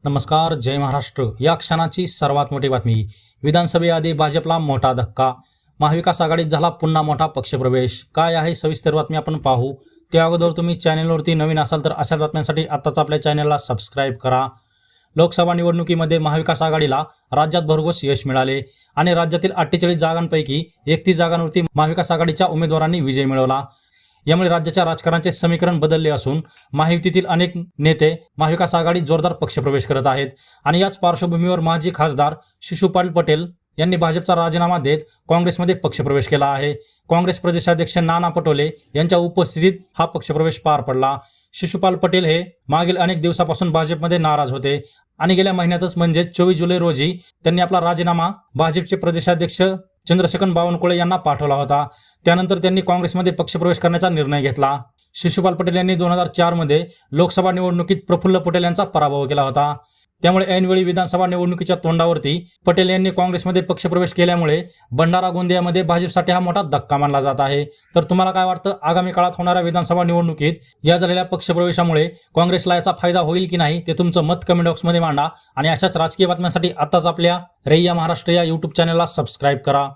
नमस्कार, जय महाराष्ट्र. या क्षणाची सर्वात मोठी बातमी. विधानसभेआधी भाजपला मोठा धक्का. महाविकास आघाडीत झाला पुन्हा मोठा पक्षप्रवेश. काय आहे सविस्तर बातमी आपण पाहू. त्या अगोदर तुम्ही चॅनलवरती नवीन असाल तर अशाच बातम्यांसाठी आत्ताच आपल्या चॅनलला सबस्क्राईब करा. लोकसभा निवडणुकीमध्ये महाविकास आघाडीला राज्यात भरघोस यश मिळाले आणि राज्यातील 48 जागांपैकी 31 जागांवरती महाविकास आघाडीच्या उमेदवारांनी विजय मिळवला. यामुळे राज्याच्या राजकारणाचे समीकरण बदलले असून महायुतीतील अनेक नेते महाविकास आघाडीत जोरदार पक्षप्रवेश करत आहेत. आणि याच पार्श्वभूमीवर माजी खासदार शिशुपाल पटेल यांनी भाजपचा राजीनामा देत काँग्रेसमध्ये पक्षप्रवेश केला आहे. काँग्रेस प्रदेशाध्यक्ष नाना पटोले यांच्या उपस्थितीत हा पक्षप्रवेश पार पडला. शिशुपाल पटेल हे मागील अनेक दिवसापासून भाजपमध्ये नाराज होते आणि गेल्या महिन्यातच म्हणजे 24 जुलै रोजी त्यांनी आपला राजीनामा भाजपचे प्रदेशाध्यक्ष चंद्रशेखर बावनकुळे यांना पाठवला होता. त्यानंतर त्यांनी काँग्रेसमध्ये पक्षप्रवेश करण्याचा निर्णय घेतला. शिशुपाल पटेल यांनी 2004 मध्ये लोकसभा निवडणुकीत प्रफुल्ल पटेल यांचा पराभव केला होता. त्यामुळे ऐनवेळी विधानसभा निवडणुकीच्या तोंडावरती पटेल यांनी काँग्रेसमध्ये पक्षप्रवेश केल्यामुळे भंडारा गोंदियामध्ये भाजपसाठी हा मोठा धक्का मानला जात आहे. तर तुम्हाला काय वाटतं, आगामी काळात होणाऱ्या विधानसभा निवडणुकीत या झालेल्या पक्षप्रवेशामुळे काँग्रेसला याचा फायदा होईल की नाही ते तुमचं मत कमेंट बॉक्समध्ये मांडा. आणि अशाच राजकीय बातम्यांसाठी आताच आपल्या रैया महाराष्ट्र या यूट्यूब चॅनलला सबस्क्राईब करा.